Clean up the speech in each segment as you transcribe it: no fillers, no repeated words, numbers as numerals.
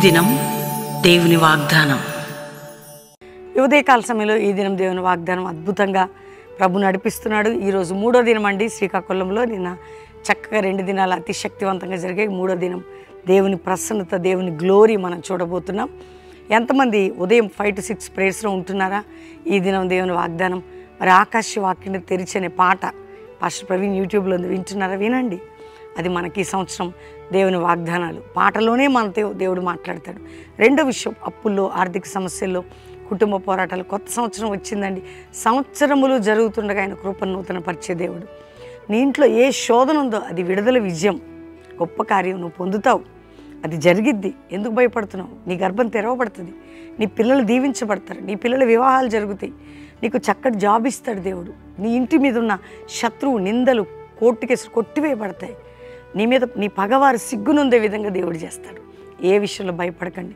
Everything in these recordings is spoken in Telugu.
దినం దేవుని వాగ్దానం. ఉదయకాల సమయంలో ఈ దినం దేవుని వాగ్దానం అద్భుతంగా ప్రభు నడిపిస్తున్నాడు. ఈరోజు 3వ దినం అండి. శ్రీకాకుళంలో నిన్న చక్కగా 2 దినాలు అతి శక్తివంతంగా జరిగాయి. 3వ దినం దేవుని ప్రసన్నత, దేవుని గ్లోరీ మనం చూడబోతున్నాం. ఎంతమంది ఉదయం 5 to 6 ప్రేయర్స్లో ఉంటున్నారా? ఈ దినం దేవుని వాగ్దానం మరి ఆకాశ వాక్యాన్ని తెరిచనే పాట పాస్టర్ ప్రవీణ్ యూట్యూబ్లో వింటున్నారా? వినండి. అది మనకి ఈ సంవత్సరం దేవుని వాగ్దానాలు పాటలోనే మనతో దేవుడు మాట్లాడతాడు. రెండో విషయం, అప్పుల్లో, ఆర్థిక సమస్యల్లో, కుటుంబ పోరాటాలు. కొత్త సంవత్సరం వచ్చిందండి. సంవత్సరములు జరుగుతుండగా ఆయన కృపను నూతనపరిచే దేవుడు. నీ ఇంట్లో ఏ శోధన ఉందో అది విడుదల, విజయం, గొప్ప కార్యం నువ్వు పొందుతావు. అది జరిగిద్ది. ఎందుకు భయపడుతున్నావు? నీ గర్భం తెరవబడుతుంది. నీ పిల్లలు దీవించబడతారు. నీ పిల్లల వివాహాలు జరుగుతాయి. నీకు చక్కటి జాబ్ ఇస్తాడు దేవుడు. నీ ఇంటి మీద ఉన్న శత్రువు, నిందలు, కోర్టు కేసులు కొట్టివేయబడతాయి. నీ మీద నీ పగవారు సిగ్గునుందే విధంగా దేవుడు చేస్తాడు. ఏ విషయంలో భయపడకండి.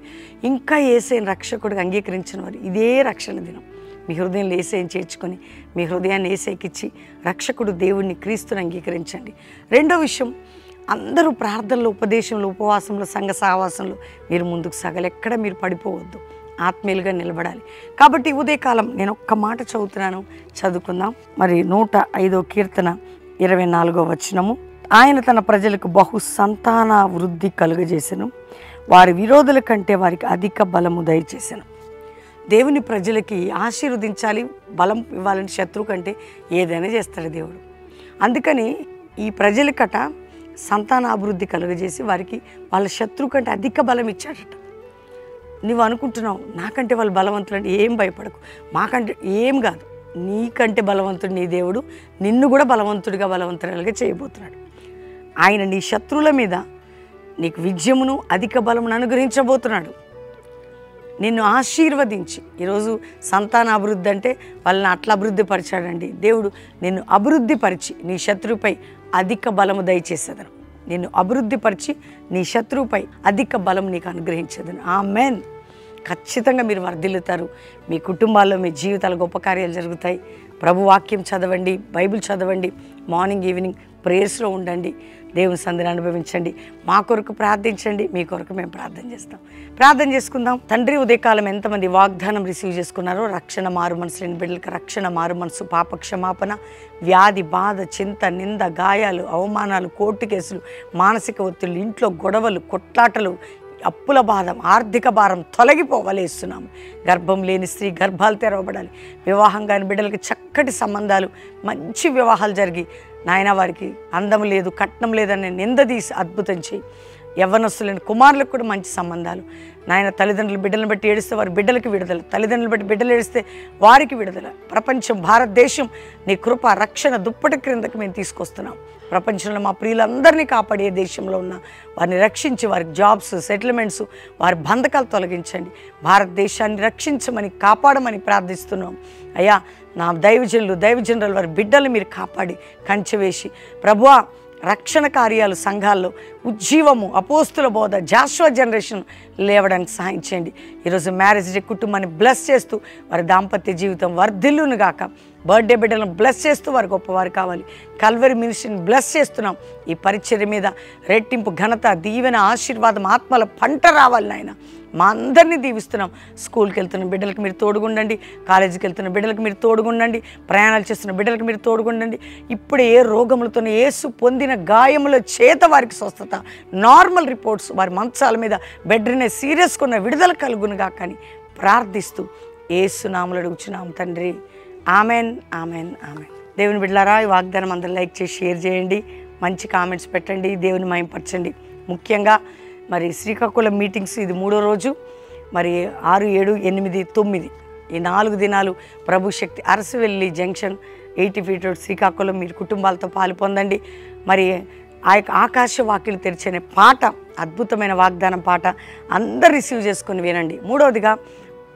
ఇంకా యేసయ్యను రక్షకుడిగా అంగీకరించిన వారు ఇదే రక్షణ దినం. మీ హృదయంలో యేసయ్యను చేర్చుకొని మీ హృదయాన్ని యేసయ్యకిచ్చి రక్షకుడు దేవుడిని, క్రీస్తుని అంగీకరించండి. రెండో విషయం, అందరూ ప్రార్థనలో, ఉపదేశంలో, ఉపవాసంలో, సంఘ సహవాసంలో మీరు ముందుకు సాగాలి. ఎక్కడ మీరు పడిపోవద్దు. ఆత్మీయులుగా నిలబడాలి. కాబట్టి ఉదయకాలం నేను ఒక్క మాట చదువుతున్నాను, చదువుకుందాం. మరి 105వ కీర్తన 24వ వచనము. ఆయన తన ప్రజలకు బహు సంతాన వృద్ధి కలుగజేసెను, వారి విరోధుల కంటే వారికి అధిక బలము దయచేసెను. దేవుని ప్రజలకి ఆశీర్వదించాలి, బలం ఇవ్వాలని శత్రువు కంటే ఏదైనా చేస్తాడు దేవుడు. అందుకని ఈ ప్రజలకట సంతానాభివృద్ధి కలుగజేసి వారికి వాళ్ళ శత్రువు కంటే అధిక బలం ఇచ్చాడట. నువ్వు అనుకుంటున్నావు నాకంటే వాళ్ళు బలవంతులు అంటే ఏం భయపడకు. మాకంటే ఏం కాదు, నీకంటే బలవంతుడు నీ దేవుడు. నిన్ను కూడా బలవంతుడిగా చేయబోతున్నాడు. ఆయన నీ శత్రువుల మీద నీకు విజయమును, అధిక బలమును అనుగ్రహించబోతున్నాడు. నిన్ను ఆశీర్వదించి, ఈరోజు సంతాన అభివృద్ధి అంటే వాళ్ళని అట్లా అభివృద్ధి పరిచాడండి దేవుడు. నిన్ను అభివృద్ధి పరిచి నీ శత్రువుపై అధిక బలము దయచేసేదను. నిన్ను అభివృద్ధి పరిచి నీ శత్రువుపై అధిక బలం నీకు అనుగ్రహించేదను. ఆమేన్. ఖచ్చితంగా మీరు వర్ధిల్లుతారు. మీ కుటుంబాల్లో, మీ జీవితాలు గొప్ప కార్యాలు జరుగుతాయి. ప్రభు వాక్యం చదవండి, బైబిల్ చదవండి, మార్నింగ్ ఈవినింగ్ ప్రేయర్స్లో ఉండండి, దేవుని సంధిని అనుభవించండి. మా కొరకు ప్రార్థించండి, మీ కొరకు మేము ప్రార్థన చేస్తాం. ప్రార్థన చేసుకుందాం. తండ్రి, ఉదయకాలం ఎంతమంది వాగ్దానం రిసీవ్ చేసుకున్నారో, రక్షణ మారు మనసు లేని బిడ్డలకి రక్షణ, మారు మనసు, పాప క్షమాపణ, వ్యాధి, బాధ, చింత, నింద, గాయాలు, అవమానాలు, కోర్టు కేసులు, మానసిక ఒత్తిళ్ళు, ఇంట్లో గొడవలు, కొట్లాటలు, అప్పుల భారం, ఆర్థిక భారం తొలగిపోవలేస్తున్నాము. గర్భం లేని స్త్రీ గర్భాలు తెరవబడాలి. వివాహం కాని బిడ్డలకి చక్కటి సంబంధాలు, మంచి వివాహాలు జరిగి నాయన వారికి అందం లేదు, కట్నం లేదని నిందదీసి అద్భుతం చేయి. యవ్వనస్తులైన కుమారులకు కూడా మంచి సంబంధాలు నాయన. తల్లిదండ్రులు బిడ్డలను బట్టి ఏడిస్తే వారి బిడ్డలకి విడుదల, తల్లిదండ్రులు బట్టి బిడ్డలు ఏడిస్తే వారికి విడుదల. ప్రపంచం, భారతదేశం నీ కృప, రక్షణ దుప్పటి క్రిందకి మేము తీసుకొస్తున్నాం. ప్రపంచంలో మా ప్రియులందరినీ కాపాడే దేశంలో ఉన్న వారిని రక్షించి వారికి జాబ్స్, సెటిల్మెంట్స్, వారి బంధకాలు తొలగించండి. భారతదేశాన్ని రక్షించమని, కాపాడమని ప్రార్థిస్తున్నాం. అయ్యా, నా దైవజనులు వారి బిడ్డలు మీరు కాపాడి కంచె వేసి ప్రభువా, రక్షణ కార్యాలు సంఘాల్లో ఉజ్జీవము, అపోస్తుల బోధ, జాషువా జనరేషన్ లేవడానికి సహాయం చేయండి. ఈరోజు మ్యారేజ్ డే కుటుంబాన్ని బ్లెస్ చేస్తూ వారి దాంపత్య జీవితం వర్ధిల్లును గాక. బర్త్డే బిడ్డలను బ్లెస్ చేస్తూ వారు గొప్పవారు కావాలి. కల్వరి మినిస్ట్రీని బ్లెస్ చేస్తున్నాం. ఈ పరిచర్య మీద రెట్టింపు ఘనత, దీవెన, ఆశీర్వాదం, ఆత్మల పంట రావాలి నాయన. మా అందరినీ దీవిస్తున్నాం. స్కూల్కి వెళ్తున్న బిడ్డలకు మీరు తోడుగుండండి, కాలేజీకి వెళ్తున్న బిడ్డలకు మీరు తోడుగుండండి, ప్రయాణాలు చేస్తున్న బిడ్డలకు మీరు తోడుగుండండి. ఇప్పుడే ఏ రోగములతో యేసు పొందిన గాయముల చేత వారికి స్వస్థత, నార్మల్ రిపోర్ట్స్, వారి మంచాల మీద బెడ్రీనే సీరియస్గా విడుదల కలుగునుగా కానీ ప్రార్థిస్తూ యేసు నామములో అడుగుచున్నాం తండ్రి. Amen, amen, amen. దేవుని బిడ్డలారా, ఈ వాగ్దానం అందరూ లైక్ చేసి షేర్ చేయండి, మంచి కామెంట్స్ పెట్టండి, దేవుని మహిమపరచండి. ముఖ్యంగా మరి శ్రీకాకుళం మీటింగ్స్ ఇది 3వ రోజు. మరి 6, 7, 8, 9 ఈ 4 దినాలు Prabhu Shakti Arasavalli junction 80 feet road Srikakulam. మీరు కుటుంబాలతో పాలు పొందండి. మరి ఆ యొక్క ఆకాశ వాక్యలు తెరిచనే పాట, అద్భుతమైన వాగ్దానం పాట అందరు రిసీవ్ చేసుకొని వినండి. 3వదిగా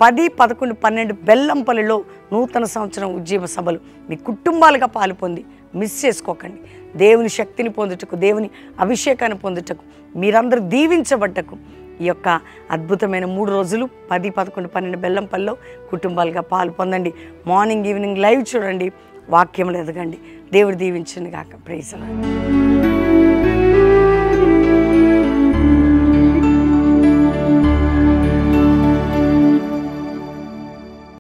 10, 11, 12 బెల్లంపల్లిలో నూతన సంవత్సరం ఉజ్జీవ సభలు మీ కుటుంబాలుగా పాలు పొంది మిస్ చేసుకోకండి. దేవుని శక్తిని పొందుటకు, దేవుని అభిషేకాన్ని పొందుటకు, మీరందరూ దీవించబడ్డకు ఈ యొక్క అద్భుతమైన 3 రోజులు 10, 11, 12 బెల్లంపల్లిలో కుటుంబాలుగా పాలు పొందండి. మార్నింగ్ ఈవినింగ్ లైవ్ చూడండి, వాక్యంలో ఎదగండి. దేవుడు దీవించండి గాక. Praise the lord.